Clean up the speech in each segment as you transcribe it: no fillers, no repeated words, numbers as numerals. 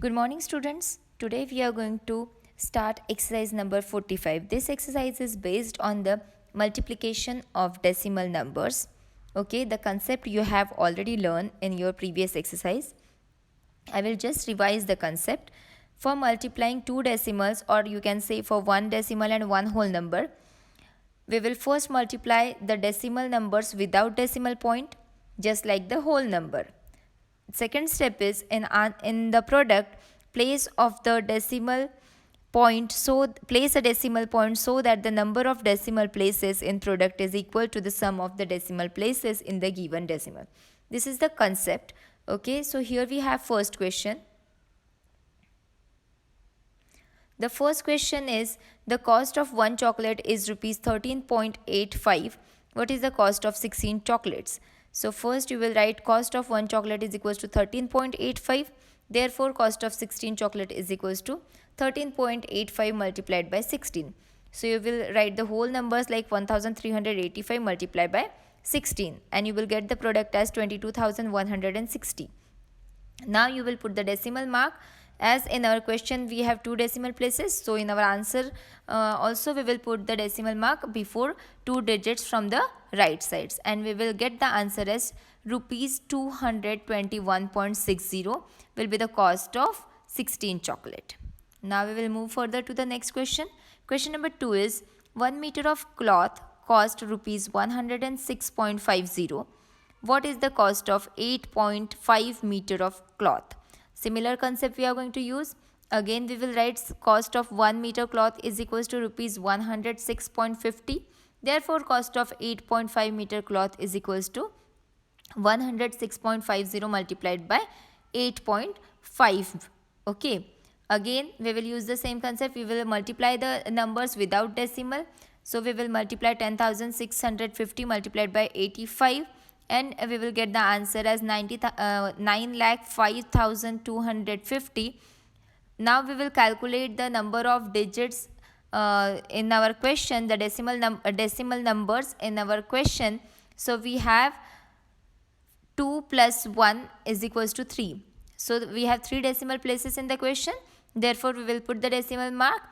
Good morning, students. Today we are going to start exercise number 45. This exercise is based on the multiplication of decimal numbers. Okay, the concept you have already learned in your previous exercise. I will just revise the concept. For multiplying two decimals, or you can say for one decimal and one whole number, we will first multiply the decimal numbers without decimal point, just like the whole number. Second step is in the product, place of the decimal point, so place a decimal point so that the number of decimal places in product is equal to the sum of the decimal places in the given decimal. This is the concept. Okay, so here we have first question. The first question is, the cost of one chocolate is rupees 13.85. What is the cost of 16 chocolates? So first you will write cost of one chocolate is equals to 13.85. Therefore cost of 16 chocolate is equals to 13.85 multiplied by 16. So you will write the whole numbers like 1385 multiplied by 16 and you will get the product as 22,160. Now you will put the decimal mark. As in our question we have two decimal places, so in our answer also we will put the decimal mark before two digits from the right sides and we will get the answer as rupees 221.60 will be the cost of 16 chocolate. Now we will move further to the next question. Question number 2 is, 1 meter of cloth cost rupees 106.50. What is the cost of 8.5 meter of cloth? Similar concept we are going to use. Again we will write cost of 1 meter cloth is equals to rupees 106.50. Therefore cost of 8.5 meter cloth is equals to 106.50 multiplied by 8.5. Okay. Again we will use the same concept. We will multiply the numbers without decimal. So we will multiply 10,650 multiplied by 85 and we will get the answer as 9,05,250. Now we will calculate the number of digits in our question, the decimal numbers in our question. So we have 2 plus 1 is equals to 3. So we have 3 decimal places in the question. Therefore we will put the decimal mark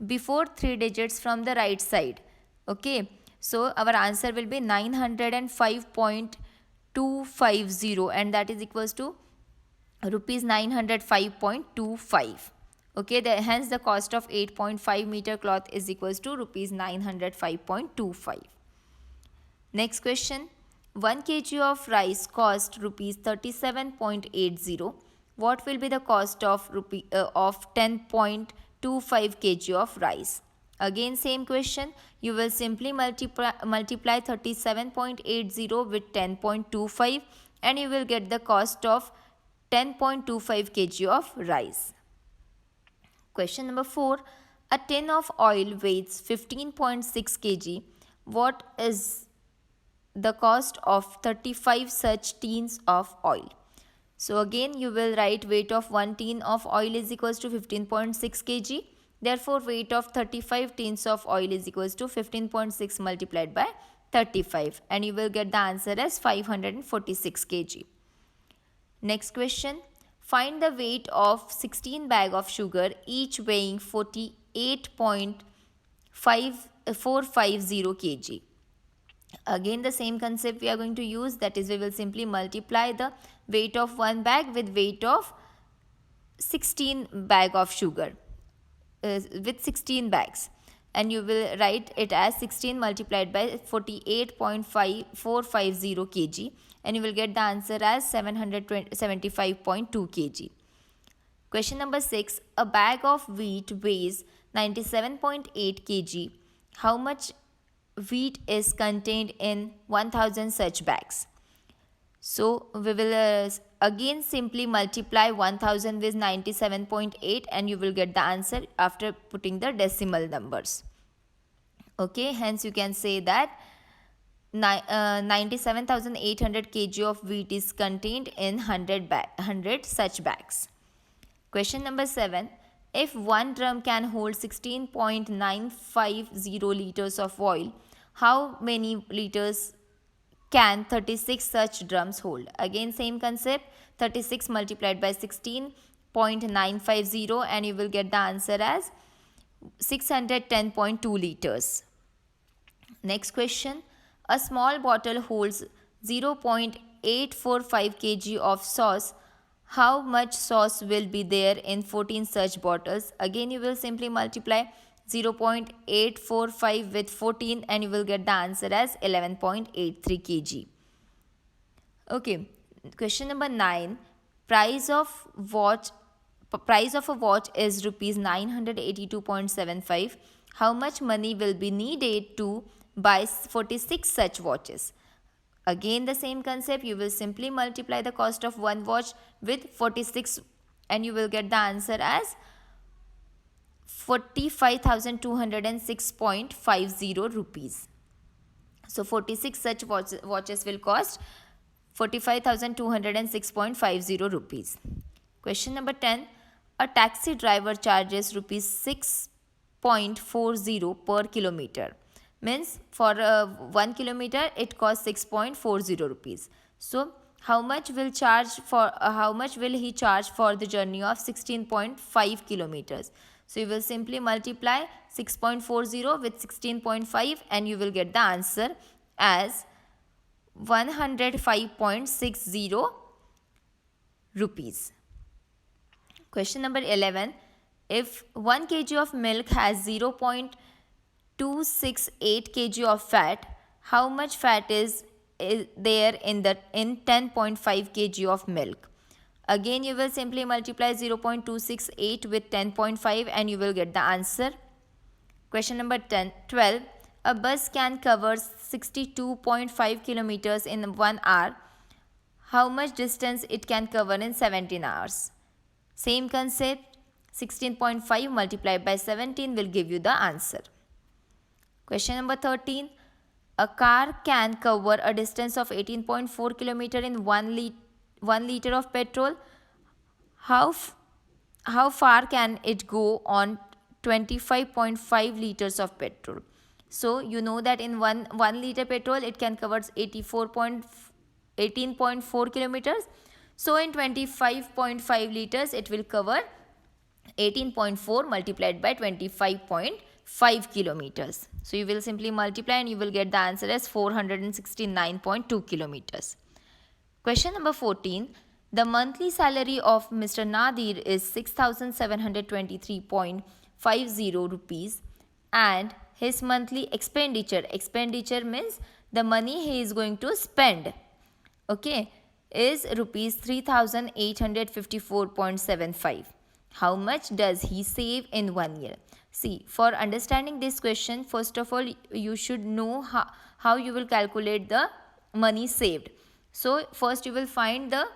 before 3 digits from the right side. Okay. So our answer will be 905.250 and that is equals to rupees 905.25. Okay, hence the cost of 8.5 meter cloth is equals to rupees 905.25. Next question. 1 kg of rice cost rupees 37.80. What will be the cost of 10.25 kg of rice? Again same question. You will simply multiply 37.80 with 10.25 and you will get the cost of 10.25 kg of rice. Question number 4. A tin of oil weighs 15.6 kg. What is the cost of 35 such tins of oil? So again you will write weight of 1 tin of oil is equals to 15.6 kg. Therefore weight of 35 tins of oil is equals to 15.6 multiplied by 35 and you will get the answer as 546 kg. Next question. Find the weight of 16 bag of sugar, each weighing 48.450 kg. Again the same concept we are going to use, that is we will simply multiply the weight of one bag with weight of 16 bag of sugar with 16 bags and you will write it as 16 multiplied by 48.450 kg and you will get the answer as 775.2 kg. Question number 6. A bag of wheat weighs 97.8 kg. How much wheat is contained in 1000 such bags? So we will again simply multiply 1000 with 97.8 and you will get the answer after putting the decimal numbers. Okay, hence you can say that 97,800 kg of wheat is contained in 100 such bags. Question number 7. If one drum can hold 16.950 liters of oil, how many liters can 36 such drums hold? Again same concept, 36 multiplied by 16 0.950 and you will get the answer as 610.2 liters. Next question. A small bottle holds 0.845 kg of sauce. How much sauce will be there in 14 such bottles? Again, you will simply multiply 0.845 with 14 and you will get the answer as 11.83 kg. Okay, question number 9. Price of a watch is rupees 982.75. How much money will be needed to buy 46 such watches? Again the same concept, you will simply multiply the cost of one watch with 46 and you will get the answer as 45,206.50 rupees. So 46 such watches will cost 45,206.50 rupees. Question number 10. A taxi driver charges rupees 6.40 per kilometer. Means for 1 kilometer it costs 6.40 rupees. So how much will he charge for the journey of 16.5 kilometers? So you will simply multiply 6.40 with 16.5 and you will get the answer as 105.60 rupees. Question number 11. If 1 kg of milk has 0.268 kg of fat, how much fat is there in 10.5 kg of milk? Again, you will simply multiply 0.268 with 10.5 and you will get the answer. Question number 12. A bus can cover 62.5 kilometers in 1 hour. How much distance it can cover in 17 hours? Same concept, 16.5 multiplied by 17 will give you the answer. Question number 13. A car can cover a distance of 18.4 km in 1 liter of petrol. How far can it go on 25.5 liters of petrol? So you know that in 1 liter petrol it can cover 18.4 kilometers. So in 25.5 liters it will cover 18.4 multiplied by 25.5 kilometers. So you will simply multiply and you will get the answer as 469.2 kilometers. Question number 14. The monthly salary of Mr. Nadir is 6,723.50 rupees and his monthly expenditure means the money he is going to spend, okay, is rupees 3,854.75. How much does he save in 1 year? See, for understanding this question, first of all, you should know how you will calculate the money saved. So, first you will find the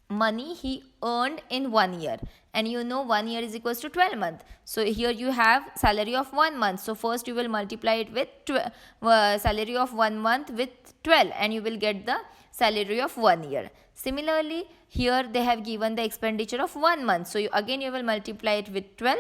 money he earned in 1 year, and you know 1 year is equals to 12 months. So here you have salary of 1 month. So first you will multiply it with salary of 1 month with 12 and you will get the salary of 1 year. Similarly, here they have given the expenditure of 1 month. So again you will multiply it with 12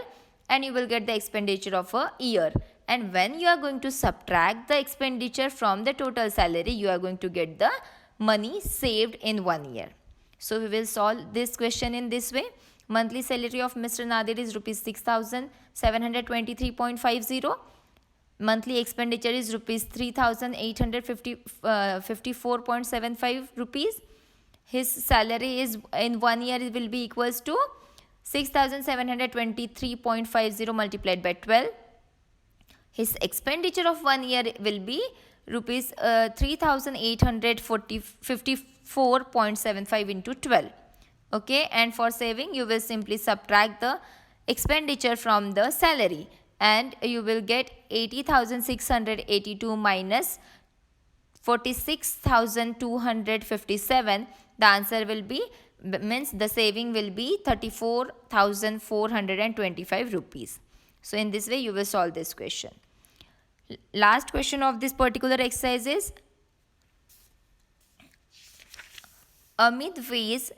and you will get the expenditure of a year. And when you are going to subtract the expenditure from the total salary, you are going to get the money saved in 1 year. So we will solve this question in this way. Monthly salary of Mr. Nadir is rupees 6,723.50. Monthly expenditure is rupees 3,854.75 rupees. His salary is in 1 year it will be equals to 6,723.50 multiplied by 12. His expenditure of 1 year will be rupees 3,854.75 into 12. Okay, and for saving you will simply subtract the expenditure from the salary and you will get 80,682 minus 46,257. The answer will be, means the saving will be 34,425 rupees. So in this way you will solve this question. Last question of this particular exercise is, Amit weighs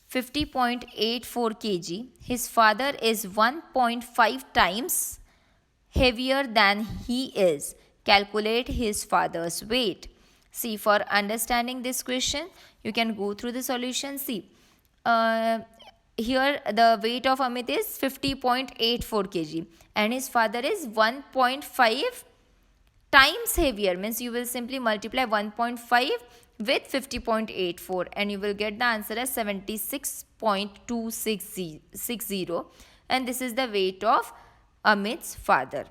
50.84 kg. His father is 1.5 times heavier than he is. Calculate his father's weight. See, for understanding this question, You can go through the solution. See, here the weight of Amit is 50.84 kg and his father is 1.5 times heavier, means you will simply multiply 1.5 with 50.84 and you will get the answer as 76.260, and this is the weight of Amit's father.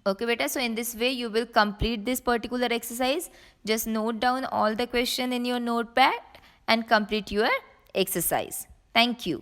Okay beta, so in this way you will complete this particular exercise. Just note down all the question in your notepad and complete your exercise. Thank you.